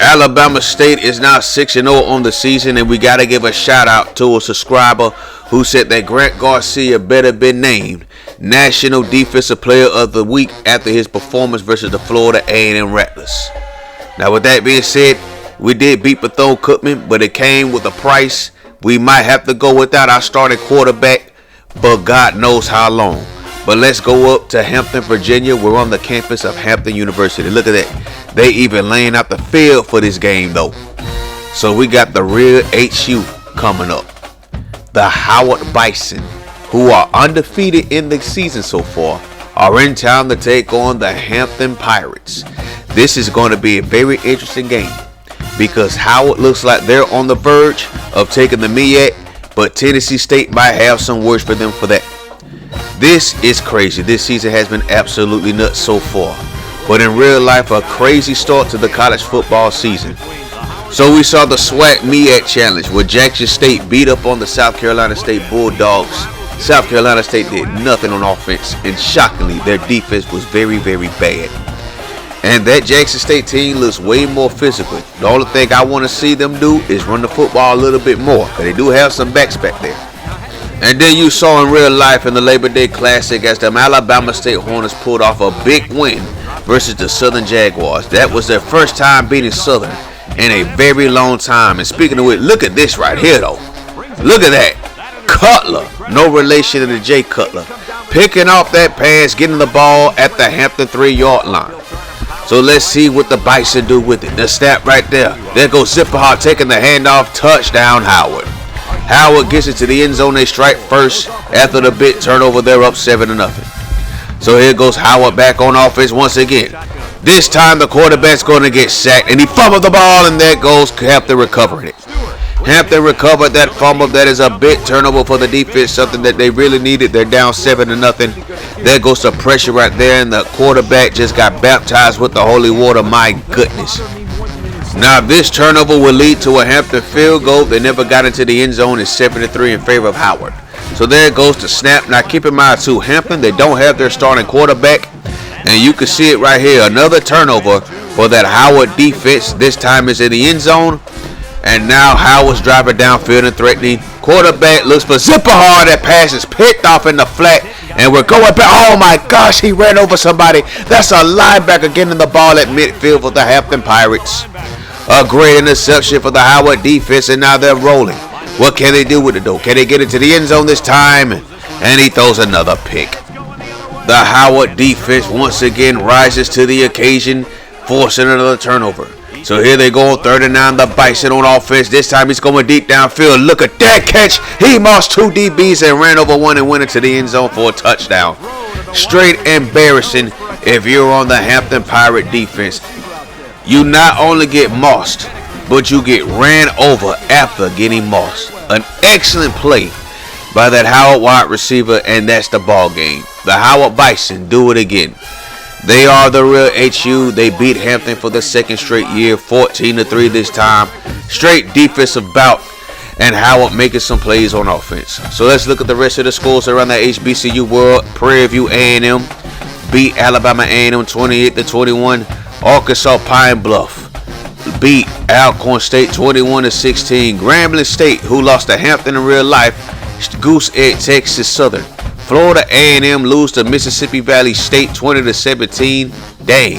Alabama State is now 6-0 on the season, and we got to give a shout out to a subscriber who said that Grant Garcia better be named National Defensive Player of the Week after his performance versus the Florida A&M Rattlers. Now, with that being said, we did beat Bethune Cookman, but it came with a price. We might have to go without our starting quarterback, but God knows how long. But let's go up to Hampton, Virginia. We're on the campus of Hampton University. Look at that. They even laying out the field for this game, though. So we got the real HU coming up. The Howard Bison, who are undefeated in the season so far, are in town to take on the Hampton Pirates. This is going to be a very interesting game because Howard looks like they're on the verge of taking the Ncaa, but Tennessee State might have some words for them for that. This is crazy. This season has been absolutely nuts so far. But in real life, a crazy start to the college football season. So we saw the SWAC Ncaa Challenge where Jackson State beat up on the South Carolina State Bulldogs. South Carolina State did nothing on offense, and shockingly, their defense was very, very bad. And that Jackson State team looks way more physical. The only thing I want to see them do is run the football a little bit more, because they do have some backs back there. And then you saw in real life in the Labor Day Classic as the Alabama State Hornets pulled off a big win versus the Southern Jaguars. That was their first time beating Southern in a very long time. And speaking of which, look at this right here though. Look at that. Cutler, no relation to the Jay Cutler, picking off that pass, getting the ball at the Hampton 3-yard line. So let's see what the Bison do with it. The snap right there. There goes Zipperhart taking the handoff. Touchdown Howard. Howard gets it to the end zone. They strike first after the big turnover. They're up 7-0. So here goes Howard back on offense once again. This time the quarterback's going to get sacked, and he fumbled the ball, and there goes Hampton recovering it. Hampton recovered that fumble. That is a big turnover for the defense, something that they really needed. They're down 7-0. There goes the pressure right there, and the quarterback just got baptized with the holy water. My goodness. Now, this turnover will lead to a Hampton field goal. They never got into the end zone. It's 7-3 in favor of Howard. So there goes the snap. Now, keep in mind, too, Hampton, they don't have their starting quarterback. And you can see it right here. Another turnover for that Howard defense. This time is in the end zone. And now Howard's driving downfield and threatening. Quarterback looks for Zipperhart. That pass is picked off in the flat. And we're going back. Oh, my gosh, he ran over somebody. That's a linebacker getting the ball at midfield for the Hampton Pirates. A great interception for the Howard defense, and now they're rolling. What can they do with it, though? Can they get it to the end zone this time? And he throws another pick. The Howard defense once again rises to the occasion, forcing another turnover. So here they go on 3rd and 9. The Bison on offense. This time he's going deep downfield. Look at that catch. He mossed 2 DBs and ran over one and went into the end zone for a touchdown. Straight embarrassing if you're on the Hampton Pirate defense. You not only get mossed, but you get ran over after getting mossed. An excellent play by that Howard wide receiver, and that's the ball game. The Howard Bison do it again. They are the real HU. They beat Hampton for the second straight year, 14-3 this time. Straight defensive bout, and Howard making some plays on offense. So let's look at the rest of the scores around the HBCU world. Prairie View A&M beat Alabama A&M 28-21. Arkansas Pine Bluff beat Alcorn State 21-16. Grambling State, who lost to Hampton in real life, goose egg Texas Southern. Florida A&M lose to Mississippi Valley State 20-17. Dang.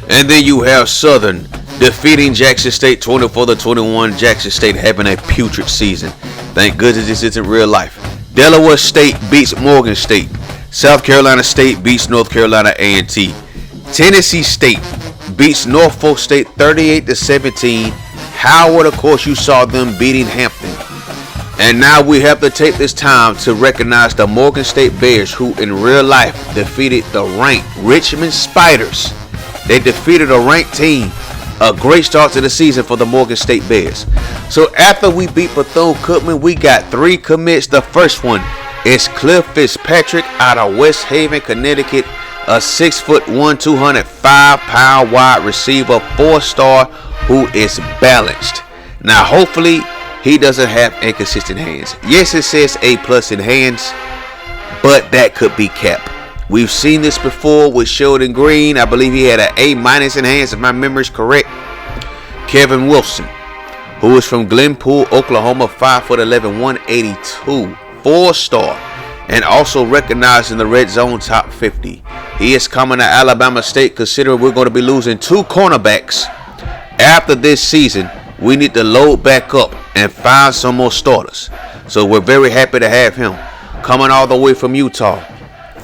And then you have Southern defeating Jackson State 24-21. Jackson State having a putrid season. Thank goodness this isn't real life. Delaware State beats Morgan State. South Carolina State beats North Carolina A&T. Tennessee State beats Norfolk State 38-17. Howard, of course, you saw them beating Hampton. And now we have to take this time to recognize the Morgan State Bears, who in real life defeated the ranked Richmond Spiders. They defeated a ranked team. A great start to the season for the Morgan State Bears. So after we beat Bethune Cookman, we got 3 commits. The first one is Cliff Fitzpatrick out of West Haven, Connecticut. A 6'1", 205-pound wide receiver, 4-star, who is balanced. Now, hopefully, he does't have inconsistent hands. Yes, it says A+ in hands, but that could be capped. We've seen this before with Sheldon Green. I believe he had an A- in hands, if my memory is correct. Kevin Wilson, who is from Glenpool, Oklahoma, 5'11", 182, 4-star, and also recognized in the red zone top 50. He is coming to Alabama State. Considering we're going to be losing 2 cornerbacks after this season, we need to load back up and find some more starters. So we're very happy to have him. Coming all the way from Utah,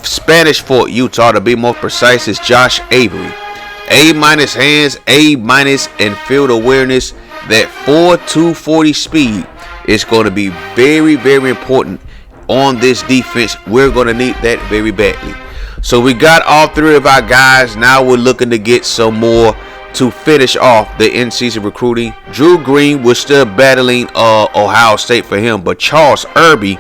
Spanish Fort, Utah to be more precise, is Josh Avery. A- hands, A- and field awareness. That 4.2 40 speed is going to be very, very important on this defense. We're going to need that very badly. So we got all 3 of our guys. Now we're looking to get some more to finish off the in-season recruiting. Drew Green, we're still battling Ohio State for him, but Charles Irby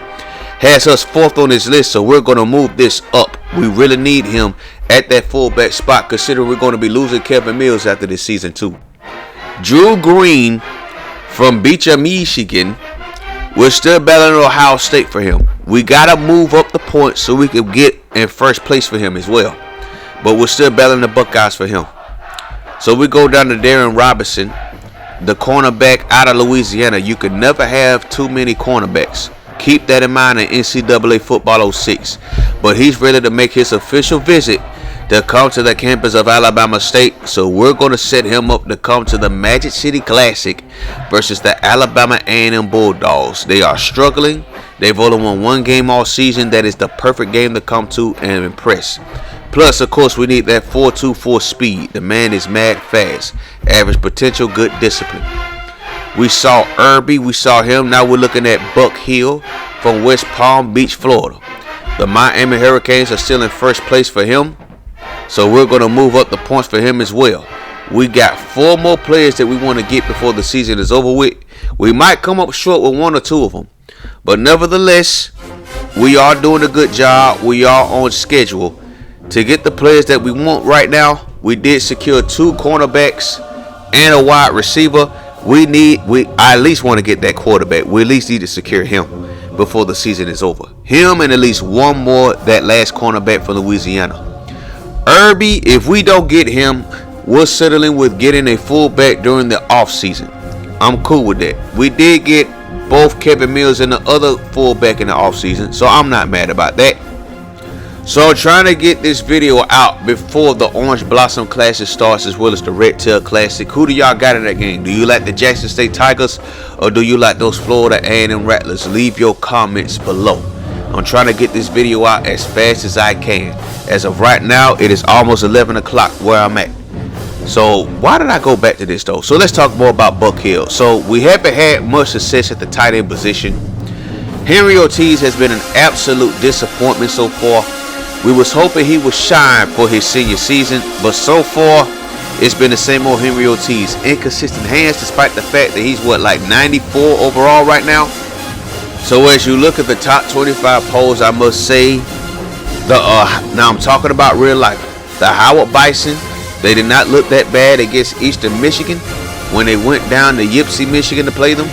has us 4th on his list, so we're going to move this up. We really need him at that fullback spot, considering we're going to be losing Kevin Mills after this season too. Drew Green from Beecher, Michigan, we're still battling Ohio State for him. We got to move up the points so we can get in first place for him as well. But we're still battling the Buckeyes for him. So we go down to Darren Robinson, the cornerback out of Louisiana. You can never have too many cornerbacks. Keep that in mind in NCAA Football 06. But he's ready to make his official visit to come to the campus of Alabama State. So we're going to set him up to come to the Magic City Classic versus the Alabama A&M Bulldogs. They are struggling. They've only won 1 game all season. That is the perfect game to come to and impress. Plus, of course, we need that 4.24 speed. The man is mad fast. Average potential, good discipline. We saw Irby. We saw him. Now we're looking at Buck Hill from West Palm Beach, Florida. The Miami Hurricanes are still in first place for him. So we're going to move up the points for him as well. We got 4 more players that we want to get before the season is over with. We might come up short with 1 or 2 of them. But nevertheless, we are doing a good job. We are on schedule to get the players that we want right now. We did secure 2 cornerbacks and a wide receiver. I at least want to get that quarterback. We at least need to secure him before the season is over. Him and at least 1 more, that last cornerback from Louisiana. Irby, if we don't get him, we're settling with getting a fullback during the offseason. I'm cool with that. We did get both Kevin Mills and the other fullback in the offseason, so I'm not mad about that. So trying to get this video out before the Orange Blossom Classic starts, as well as the Red Tail Classic. Who do y'all got in that game? Do you like the Jackson State Tigers, or do you like those Florida A&M Rattlers? Leave your comments below. I'm trying to get this video out as fast as I can. As of right now, it is almost 11 o'clock where I'm at. So why did I go back to this though? So let's talk more about Buck Hill. So we haven't had much success at the tight end position. Henry Ortiz has been an absolute disappointment so far. We was hoping he would shine for his senior season, but so far it's been the same old Henry Ortiz. Inconsistent hands, despite the fact that he's 94 overall right now. So as you look at the top 25 polls, I must say, now I'm talking about real life. The Howard Bison, they did not look that bad against Eastern Michigan when they went down to Ypsi, Michigan to play them.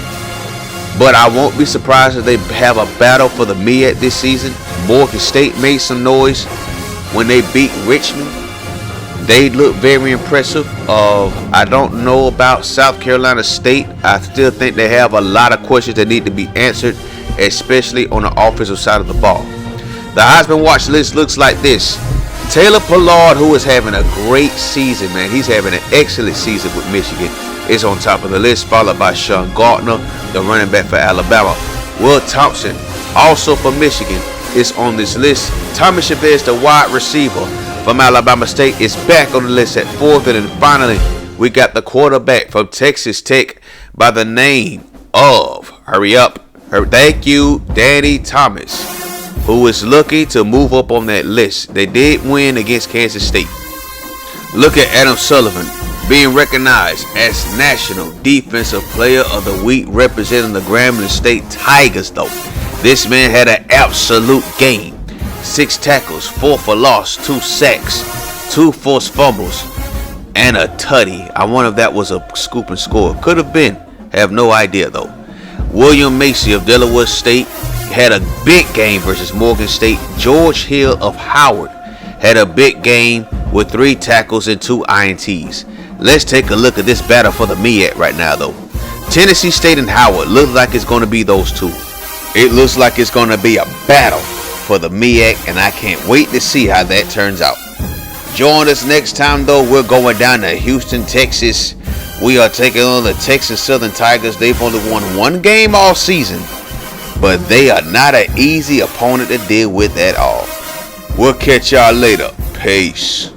But I won't be surprised if they have a battle for the MEAC this season. Morgan State made some noise when they beat Richmond. They look very impressive. I don't know about South Carolina State. I still think they have a lot of questions that need to be answered, especially on the offensive side of the ball. The Heisman watch list looks like this. Taylor Pollard, who is having a great season, man. He's having an excellent season with Michigan, is on top of the list, followed by Sean Gardner, the running back for Alabama. Will Thompson, also for Michigan, is on this list. Tommy Chavez, the wide receiver from Alabama State, is back on the list at 4th. And then finally, we got the quarterback from Texas Tech by the name of, thank you, Danny Thomas, who is looking to move up on that list. They did win against Kansas State. Look at Adam Sullivan being recognized as National Defensive Player of the Week, representing the Grambling State Tigers though. This man had an absolute game. 6 tackles, 4 for loss, 2 sacks, 2 forced fumbles, and a tutty. I wonder if that was a scoop and score. Could have been. Have no idea though. William Macy of Delaware State had a big game versus Morgan State. George Hill of Howard had a big game with 3 tackles and 2 INTs. Let's take a look at this battle for the MEAC right now though. Tennessee State and Howard looks like it's going to be those two. It looks like it's going to be a battle for the MEAC, and I can't wait to see how that turns out. Join us next time though. We're going down to Houston, Texas. We are taking on the Texas Southern Tigers. They've only won one game all season, but they are not an easy opponent to deal with at all. We'll catch y'all later. Peace.